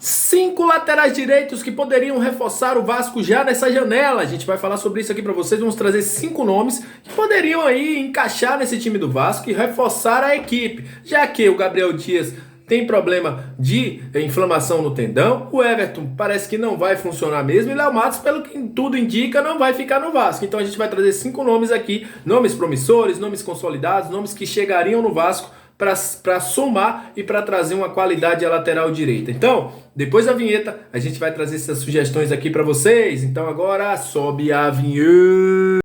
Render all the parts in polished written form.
5 laterais direitos que poderiam reforçar o Vasco já nessa janela. A gente vai falar sobre isso aqui para vocês. Vamos trazer 5 nomes que poderiam aí encaixar nesse time do Vasco e reforçar a equipe. Já que o Gabriel Dias tem problema de inflamação no tendão, o Everton parece que não vai funcionar mesmo, e Léo Matos, pelo que tudo indica, não vai ficar no Vasco. Então a gente vai trazer 5 nomes aqui, nomes promissores, nomes consolidados, nomes que chegariam no Vasco para somar e para trazer uma qualidade à lateral direita. Então, depois da vinheta, a gente vai trazer essas sugestões aqui para vocês. Então agora sobe a vinheta.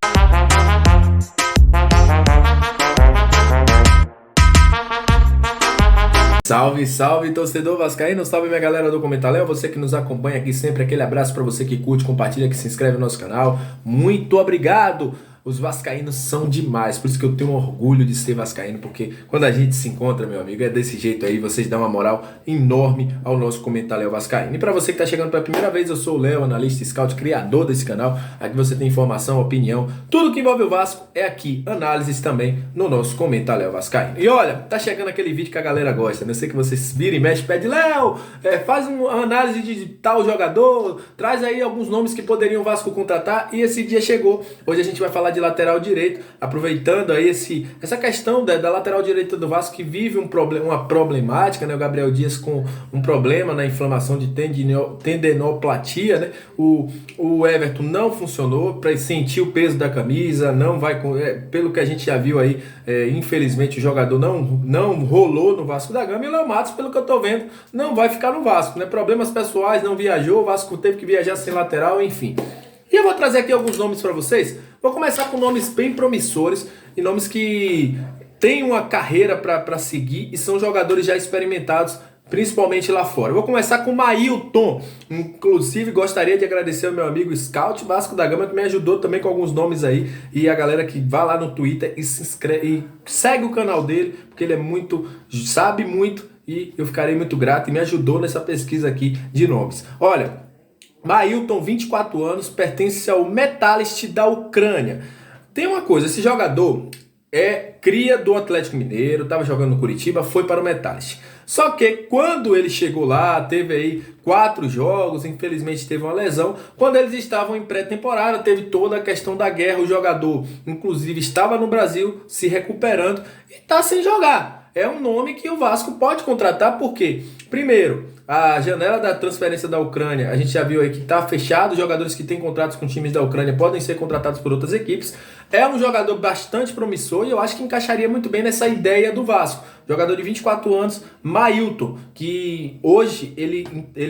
Salve, salve, torcedor vascaíno, salve minha galera do Comentaléu, você que nos acompanha aqui sempre, aquele abraço para você que curte, compartilha, que se inscreve no nosso canal, muito obrigado! Os vascaínos são demais, por isso que eu tenho orgulho de ser vascaíno, porque quando a gente se encontra, meu amigo, é desse jeito aí, vocês dão uma moral enorme ao nosso Comentaléu vascaíno. E para você que está chegando pela primeira vez, eu sou o Léo, analista scout, criador desse canal. Aqui você tem informação, opinião, tudo que envolve o Vasco é aqui, análises também no nosso Comentaléu vascaíno. E olha, tá chegando aquele vídeo que a galera gosta, né? Eu sei que vocês viram e mexem, pede, Léo, faz uma análise de tal jogador, traz aí alguns nomes que poderiam o Vasco contratar, e esse dia chegou. Hoje a gente vai falar de lateral direito, aproveitando aí essa questão da lateral direita do Vasco, que vive uma problemática, né? O Gabriel Dias com um problema na inflamação de tendinoplatia, né? O Everton não funcionou para sentir o peso da camisa, não vai, pelo que a gente já viu aí, infelizmente o jogador não rolou no Vasco da Gama, e o Léo Matos, pelo que eu tô vendo, não vai ficar no Vasco, né? Problemas pessoais, não viajou, o Vasco teve que viajar sem lateral, enfim. E eu vou trazer aqui alguns nomes para vocês. Vou começar com nomes bem promissores e nomes que têm uma carreira para seguir e são jogadores já experimentados, principalmente lá fora. Eu vou começar com o Maílton. Inclusive, gostaria de agradecer ao meu amigo Scout Vasco da Gama, que me ajudou também com alguns nomes aí. E a galera que vai lá no Twitter e se inscreve e segue o canal dele, porque ele sabe muito, e eu ficarei muito grato e me ajudou nessa pesquisa aqui de nomes. Olha, Maílton, 24 anos, pertence ao Metalist da Ucrânia. Tem uma coisa, esse jogador é cria do Atlético Mineiro, estava jogando no Curitiba, foi para o Metalist. Só que quando ele chegou lá, teve aí 4 jogos, infelizmente teve uma lesão. Quando eles estavam em pré-temporada, teve toda a questão da guerra. O jogador, inclusive, estava no Brasil se recuperando e está sem jogar. É um nome que o Vasco pode contratar, porque, primeiro, a janela da transferência da Ucrânia, a gente já viu aí que está fechado. Os jogadores que têm contratos com times da Ucrânia podem ser contratados por outras equipes. É um jogador bastante promissor e eu acho que encaixaria muito bem nessa ideia do Vasco. Jogador de 24 anos, Maílton, que hoje ele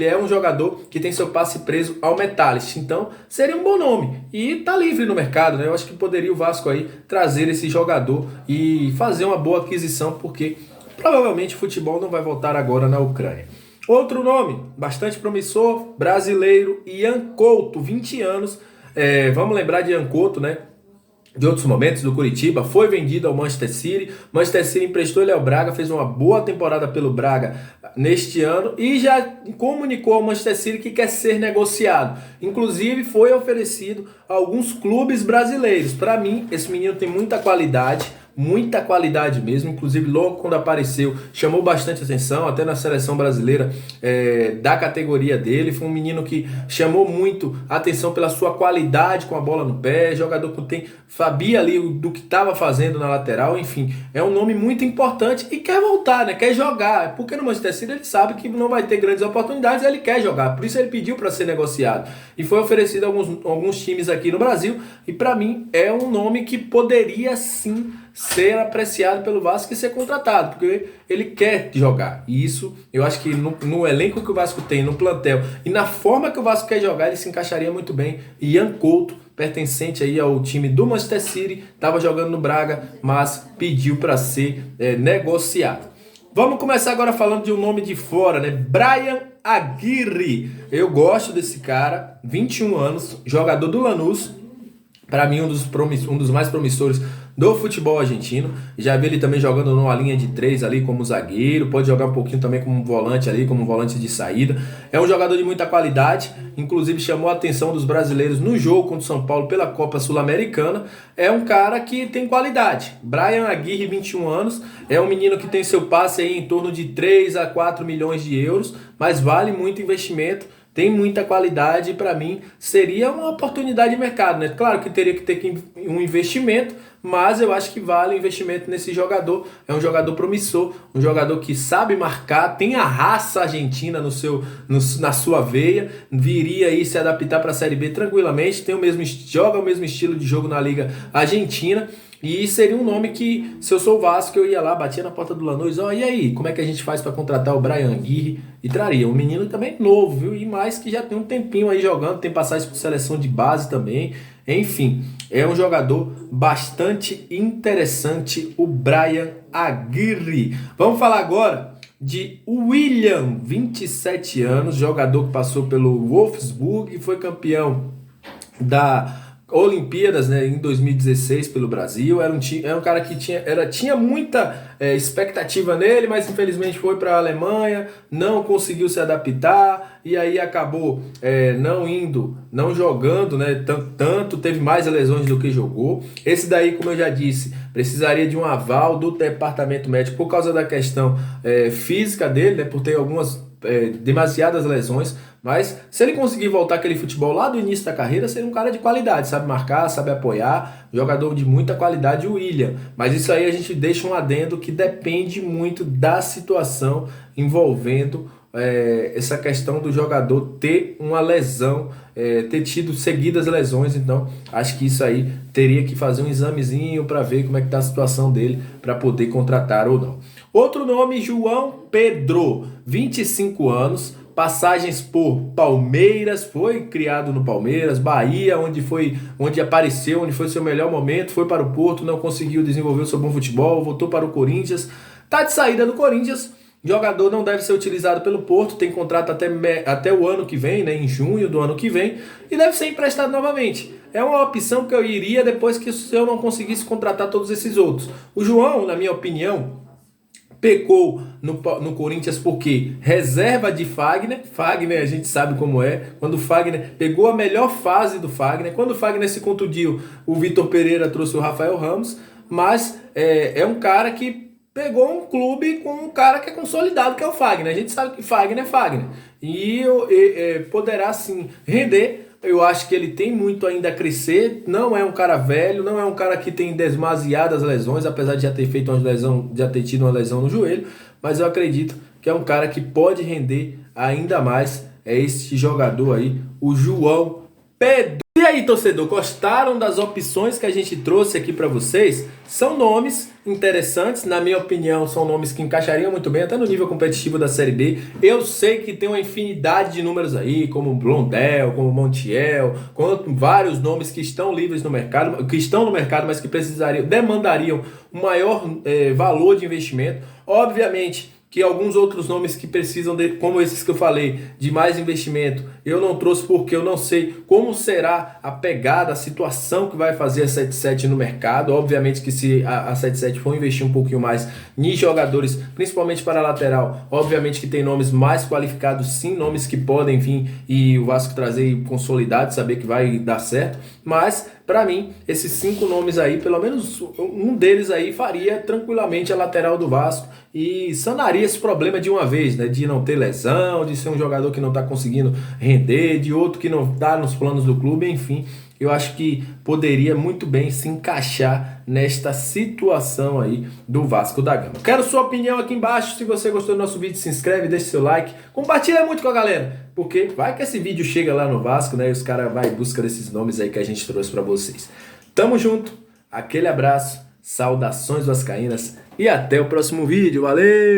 é um jogador que tem seu passe preso ao Metalist. Então, seria um bom nome. E tá livre no mercado, né? Eu acho que poderia o Vasco aí trazer esse jogador e fazer uma boa aquisição, porque provavelmente o futebol não vai voltar agora na Ucrânia. Outro nome, bastante promissor, brasileiro, Ian Couto, 20 anos. Vamos lembrar de Ian Couto, né? De outros momentos do Curitiba, foi vendido ao Manchester City. Manchester City emprestou ele ao Braga, fez uma boa temporada pelo Braga neste ano e já comunicou ao Manchester City que quer ser negociado. Inclusive foi oferecido a alguns clubes brasileiros. Para mim, esse menino tem muita qualidade mesmo. Inclusive logo quando apareceu chamou bastante atenção, até na seleção brasileira da categoria dele. Foi um menino que chamou muito atenção pela sua qualidade com a bola no pé, jogador que sabia ali do que estava fazendo na lateral. Enfim, é um nome muito importante e quer voltar, né? Quer jogar, porque no Manchester City ele sabe que não vai ter grandes oportunidades, ele quer jogar, por isso ele pediu para ser negociado e foi oferecido a alguns times aqui no Brasil. E para mim é um nome que poderia sim ser apreciado pelo Vasco e ser contratado, porque ele quer jogar. E isso, eu acho que no elenco que o Vasco tem, no plantel e na forma que o Vasco quer jogar, ele se encaixaria muito bem. Ian Couto, pertencente aí ao time do Manchester City, estava jogando no Braga, mas pediu para ser negociado. Vamos começar agora falando de um nome de fora, né? Brian Aguirre. Eu gosto desse cara, 21 anos, jogador do Lanús. Para mim, um dos mais promissores do futebol argentino. Já vi ele também jogando numa linha de três ali como zagueiro, pode jogar um pouquinho também como volante ali, como volante de saída. É um jogador de muita qualidade, inclusive chamou a atenção dos brasileiros no jogo contra o São Paulo pela Copa Sul-Americana. É um cara que tem qualidade. Bryan Aguirre, 21 anos, é um menino que tem seu passe aí em torno de 3 a 4 milhões de euros, mas vale muito investimento. Tem muita qualidade e para mim seria uma oportunidade de mercado, né? Claro que teria que ter um investimento, mas eu acho que vale o investimento nesse jogador. É um jogador promissor, um jogador que sabe marcar, tem a raça argentina na sua veia, viria aí se adaptar para a Série B tranquilamente, joga o mesmo estilo de jogo na Liga Argentina. E seria um nome que, se eu sou o Vasco, eu ia lá, batia na porta do Lanús, e aí, como é que a gente faz para contratar o Bryan Aguirre? E traria um menino também novo, viu? E mais que já tem um tempinho aí jogando, tem passagem por seleção de base também. Enfim, é um jogador bastante interessante, o Bryan Aguirre. Vamos falar agora de William, 27 anos, jogador que passou pelo Wolfsburg e foi campeão da Olimpíadas, né, em 2016 pelo Brasil. Era um cara que tinha muita expectativa nele, mas infelizmente foi para a Alemanha, não conseguiu se adaptar e aí acabou não jogando, né, tanto, teve mais lesões do que jogou. Esse daí, como eu já disse, precisaria de um aval do departamento médico por causa da questão física dele, né, por ter demasiadas lesões. Mas se ele conseguir voltar aquele futebol lá do início da carreira, seria um cara de qualidade, sabe marcar, sabe apoiar, jogador de muita qualidade, o William. Mas isso aí a gente deixa um adendo que depende muito da situação envolvendo essa questão do jogador ter uma lesão, ter tido seguidas lesões. Então acho que isso aí teria que fazer um examezinho para ver como é que está a situação dele para poder contratar ou não. Outro nome, João Pedro, 25 anos, passagens por Palmeiras, foi criado no Palmeiras, Bahia, onde apareceu, onde foi seu melhor momento, foi para o Porto, não conseguiu desenvolver o seu bom futebol, voltou para o Corinthians, tá de saída do Corinthians. Jogador não deve ser utilizado pelo Porto, tem contrato até o ano que vem, né, em junho do ano que vem, e deve ser emprestado novamente. É uma opção que eu iria depois que eu não conseguisse contratar todos esses outros. O João, na minha opinião, pecou no Corinthians porque reserva de Fagner a gente sabe como é, quando o Fagner pegou a melhor fase do Fagner, quando o Fagner se contundiu, o Vitor Pereira trouxe o Rafael Ramos, mas é um cara que pegou um clube com um cara que é consolidado, que é o Fagner. A gente sabe que Fagner é Fagner e poderá sim render. Eu acho que ele tem muito ainda a crescer, não é um cara velho, não é um cara que tem demasiadas lesões, apesar de já ter tido uma lesão no joelho, mas eu acredito que é um cara que pode render ainda mais, este jogador aí, o João Pedro. E aí, torcedor, gostaram das opções que a gente trouxe aqui para vocês? São nomes interessantes, na minha opinião, são nomes que encaixariam muito bem até no nível competitivo da Série B. Eu sei que tem uma infinidade de números aí, como Blondel, como Montiel, como vários nomes que estão livres no mercado, mas que demandariam um maior valor de investimento. Obviamente que alguns outros nomes que precisam, como esses que eu falei, de mais investimento, eu não trouxe porque eu não sei como será a pegada, a situação que vai fazer a 77 no mercado. Obviamente que se a 77 for investir um pouquinho mais em jogadores, principalmente para a lateral, obviamente que tem nomes mais qualificados, sim, nomes que podem vir e o Vasco trazer consolidado, saber que vai dar certo, mas para mim, esses 5 nomes aí, pelo menos um deles aí faria tranquilamente a lateral do Vasco e sanaria esse problema de uma vez, né? De não ter lesão, de ser um jogador que não está conseguindo render, de outro que não está nos planos do clube, enfim. Eu acho que poderia muito bem se encaixar nesta situação aí do Vasco da Gama. Quero sua opinião aqui embaixo. Se você gostou do nosso vídeo, se inscreve, deixa seu like, compartilha muito com a galera, porque vai que esse vídeo chega lá no Vasco, né? E os caras vão em busca desses nomes aí que a gente trouxe para vocês. Tamo junto, aquele abraço, saudações vascaínas e até o próximo vídeo. Valeu!